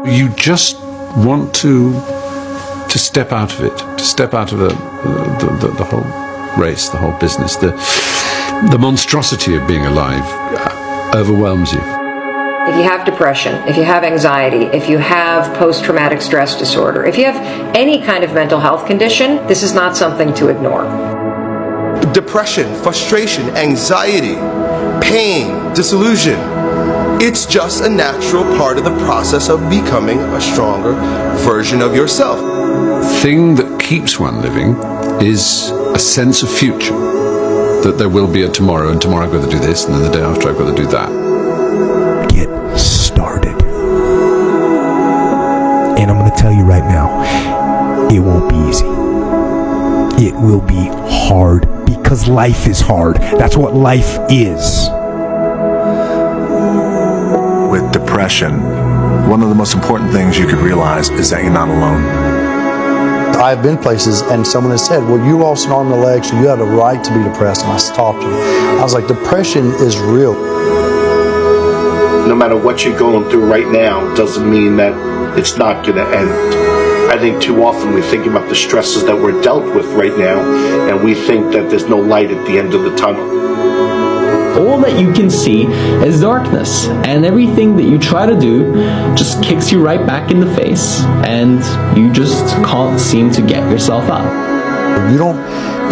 You just want to step out of it, to step out of the whole race, the whole business. The monstrosity of being alive overwhelms you. If you have depression, if you have anxiety, if you have post-traumatic stress disorder, if you have any kind of mental health condition, this is not something to ignore. Depression, frustration, anxiety, pain, disillusion. It's just a natural part of the process of becoming a stronger version of yourself. The thing that keeps one living is a sense of future, that there will be a tomorrow, and tomorrow I've got to do this, and then the day after I've got to do that. Get started. And I'm going to tell you right now, it won't be easy. It will be hard because life is hard. That's what life is. With depression, one of the most important things you could realize is that you're not alone. I've been places and someone has said, well, you lost an arm and a leg, so you had a right to be depressed. And I stopped them. I was like, depression is real. No matter what you're going through right now doesn't mean that it's not going to end. I think too often we think about the stresses that we're dealt with right now, and we think that there's no light at the end of the tunnel. All that you can see is darkness, and everything that you try to do just kicks you right back in the face, and you just can't seem to get yourself up. You don't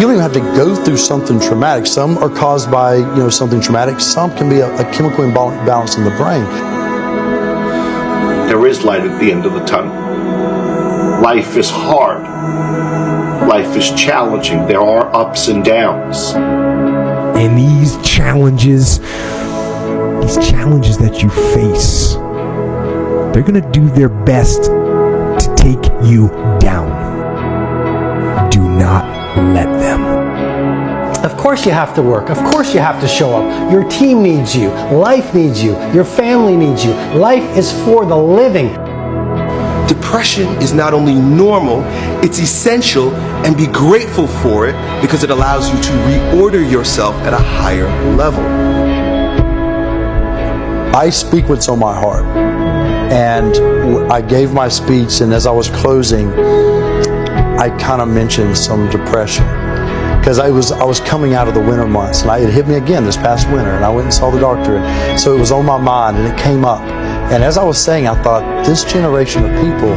even have to go through something traumatic. Some are caused by something traumatic. Some can be a chemical imbalance in the brain. There is light at the end of the tunnel. Life is hard. Life is challenging. There are ups and downs. And these challenges that you face, they're going to do their best to take you down. Do not let them. Of course you have to work. Of course you have to show up. Your team needs you. Life needs you. Your family needs you. Life is for the living. Depression is not only normal, it's essential, and be grateful for it because it allows you to reorder yourself at a higher level. I speak what's on my heart. And I gave my speech, and as I was closing, I kind of mentioned some depression. Because I was coming out of the winter months, and it hit me again this past winter, and I went and saw the doctor, and so it was on my mind, and it came up. And as I was saying, I thought, this generation of people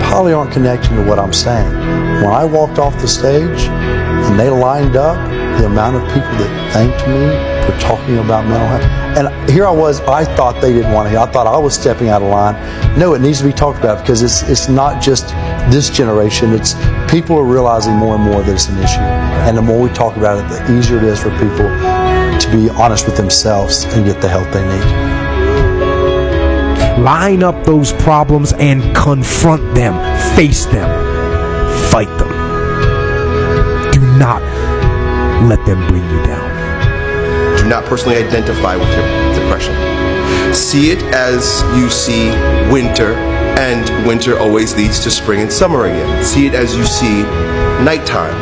probably aren't connecting to what I'm saying. When I walked off the stage, and they lined up, the amount of people that thanked me for talking about mental health, and here I was, I thought they didn't want to hear. I thought I was stepping out of line. No, it needs to be talked about because it's not just this generation. It's people are realizing more and more that it's an issue. And the more we talk about it, the easier it is for people to be honest with themselves and get the help they need. Line up those problems and confront them. Face them. Fight them. Do not let them bring you down. Do not personally identify with your depression. See it as you see winter, and winter always leads to spring and summer again. See it as you see nighttime.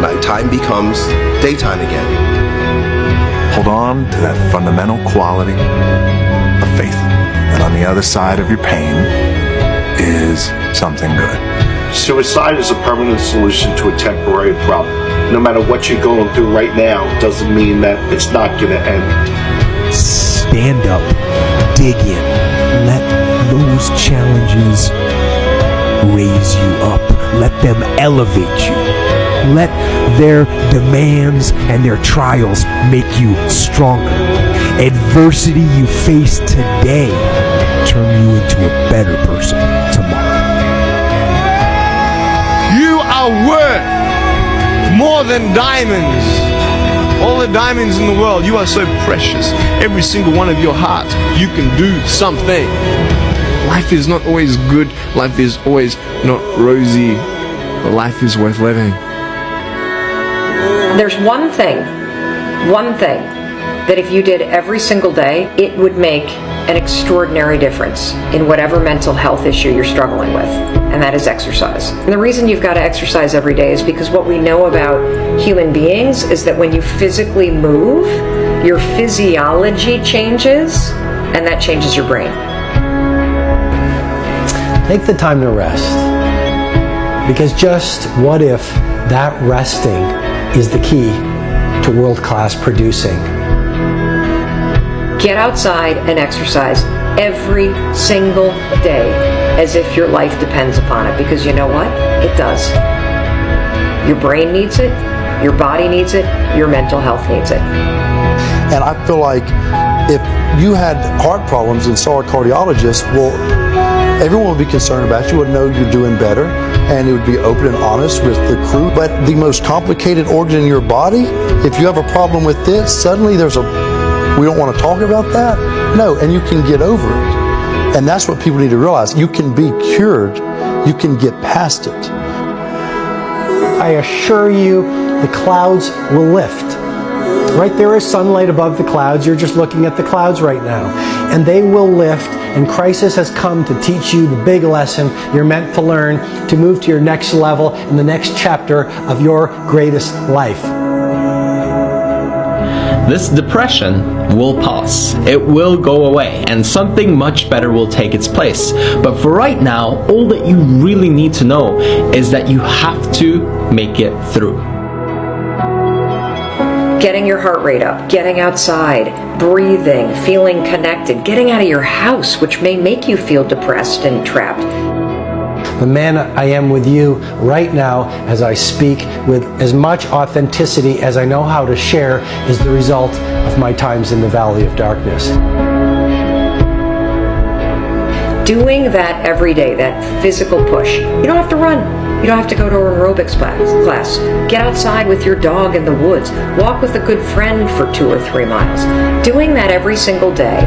Nighttime becomes daytime again. Hold on to that fundamental quality of faith. And on the other side of your pain is something good. Suicide is a permanent solution to a temporary problem. No matter what you're going through right now doesn't mean that it's not going to end. Stand up. Dig in. Let those challenges raise you up. Let them elevate you. Let their demands and their trials make you stronger. Adversity you face today turn you into a better person tomorrow. You are worth more than diamonds. All the diamonds in the world, you are so precious. Every single one of your hearts, you can do something. Life is not always good. Life is always not rosy. But life is worth living. There's one thing that if you did every single day, it would make an extraordinary difference in whatever mental health issue you're struggling with, and that is exercise. And the reason you've got to exercise every day is because what we know about human beings is that when you physically move, your physiology changes, and that changes your brain. Take the time to rest. Because just what if that resting is the key to world-class producing? Get outside and exercise every single day as if your life depends upon it, because you know what? It does. Your brain needs it, your body needs it, your mental health needs it. And I feel like if you had heart problems and saw a cardiologist, well, everyone would be concerned about you, would know you're doing better, and it would be open and honest with the crew. But the most complicated organ in your body, if you have a problem with this, suddenly we don't want to talk about that? No, and you can get over it. And that's what people need to realize. You can be cured. You can get past it. I assure you, the clouds will lift. Right, there is sunlight above the clouds. You're just looking at the clouds right now. And they will lift, and crisis has come to teach you the big lesson you're meant to learn to move to your next level in the next chapter of your greatest life. This depression will pass. It will go away, and something much better will take its place. But for right now, all that you really need to know is that you have to make it through. Getting your heart rate up, getting outside, breathing, feeling connected, getting out of your house, which may make you feel depressed and trapped. The man I am with you right now as I speak with as much authenticity as I know how to share is the result of my times in the valley of darkness. Doing that every day, that physical push. You don't have to run. You don't have to go to an aerobics class. Get outside with your dog in the woods. Walk with a good friend for 2 or 3 miles. Doing that every single day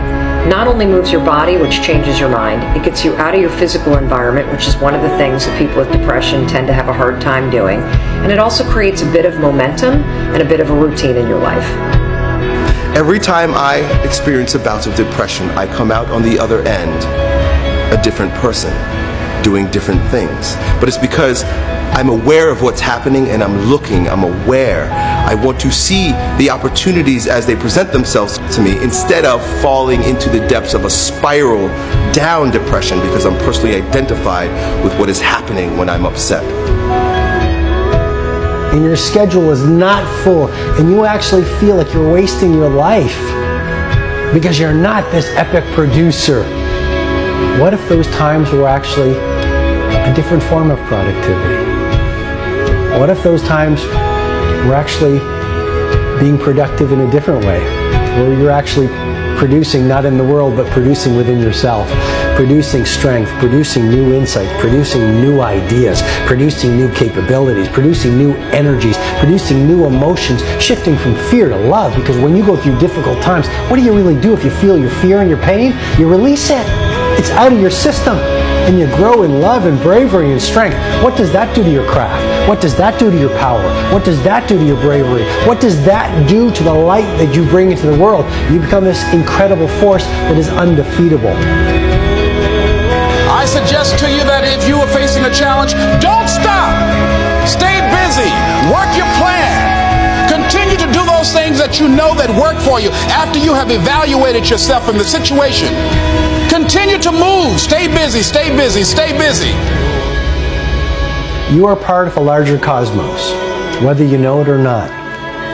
not only moves your body, which changes your mind, it gets you out of your physical environment, which is one of the things that people with depression tend to have a hard time doing. And it also creates a bit of momentum and a bit of a routine in your life. Every time I experience a bout of depression, I come out on the other end a different person, doing different things. But it's because I'm aware of what's happening and I'm looking, I'm aware. I want to see the opportunities as they present themselves to me instead of falling into the depths of a spiral down depression because I'm personally identified with what is happening when I'm upset. And your schedule is not full and you actually feel like you're wasting your life because you're not this epic producer. What if those times were actually a different form of productivity? What if those times were actually being productive in a different way, where you're actually producing not in the world, but producing within yourself, producing strength, producing new insights, producing new ideas, producing new capabilities, producing new energies, producing new emotions, shifting from fear to love, because when you go through difficult times, what do you really do if you feel your fear and your pain? You release it. It's out of your system. And you grow in love and bravery and strength. What does that do to your craft? What does that do to your power? What does that do to your bravery? What does that do to the light that you bring into the world? You become this incredible force that is undefeatable. I suggest to you that if you are facing a challenge, don't stop. Stay busy. Work your plan. Continue to do those things that you know that work for you after you have evaluated yourself in the situation. Continue to move. Stay busy, stay busy, stay busy. You are part of a larger cosmos, whether you know it or not.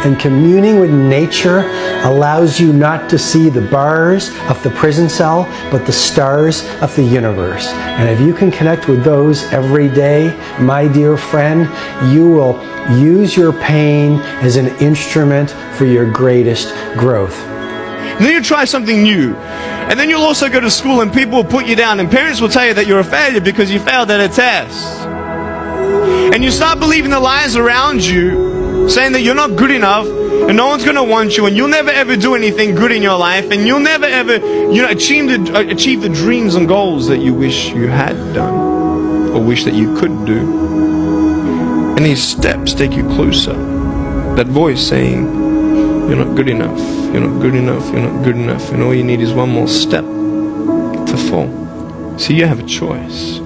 And communing with nature allows you not to see the bars of the prison cell, but the stars of the universe. And if you can connect with those every day, my dear friend, you will use your pain as an instrument for your greatest growth. And then you try something new. And then you'll also go to school and people will put you down and parents will tell you that you're a failure because you failed at a test. And you start believing the lies around you, saying that you're not good enough and no one's going to want you and you'll never ever do anything good in your life and you'll never ever achieve the dreams and goals that you wish you had done or wish that you could do. And these steps take you closer. That voice saying, you're not good enough, you're not good enough, you're not good enough, and all you need is one more step to fall. So you have a choice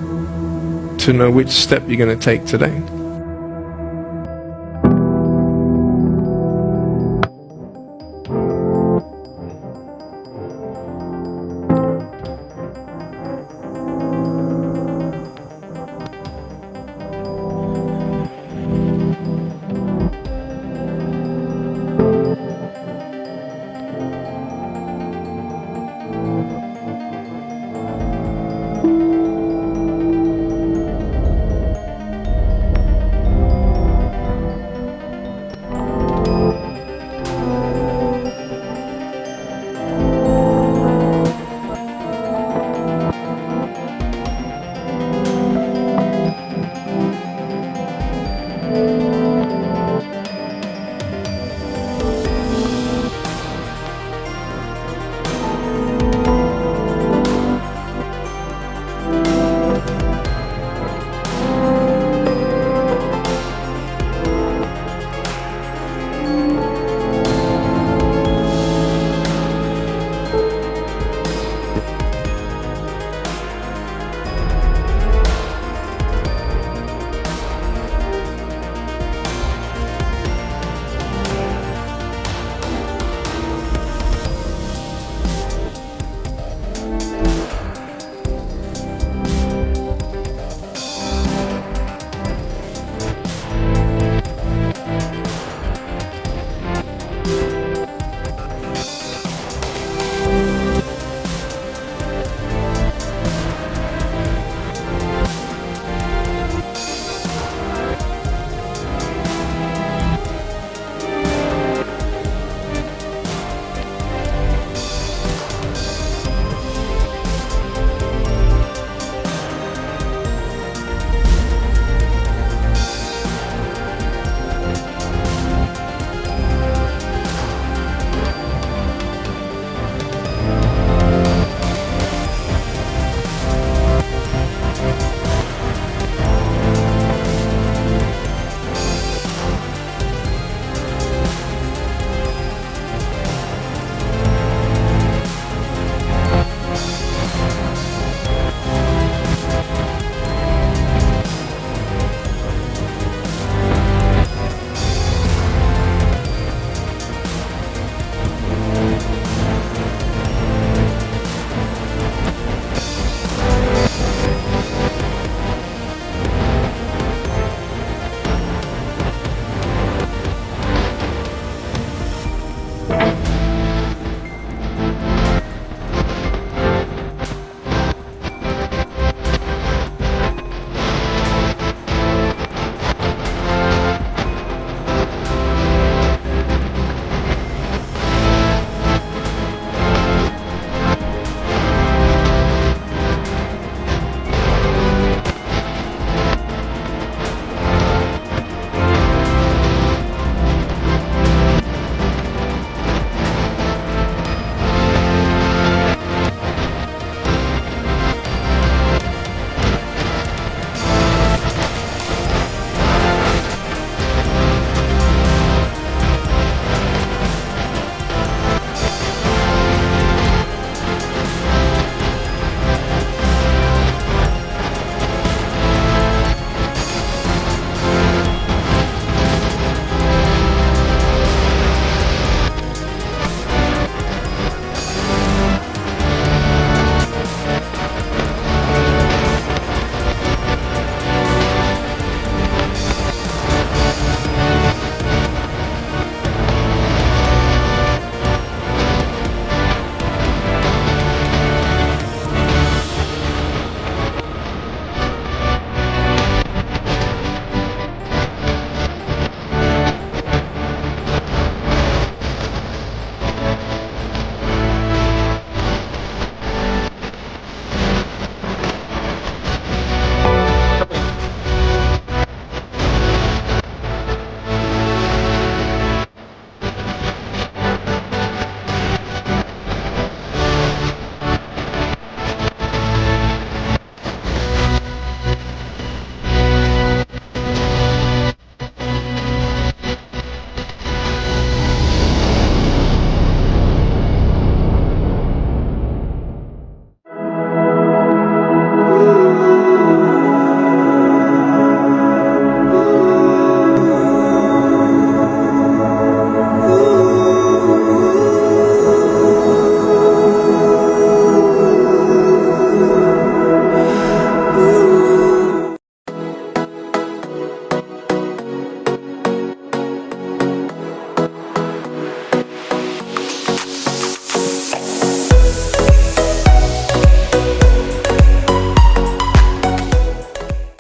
to know which step you're going to take today.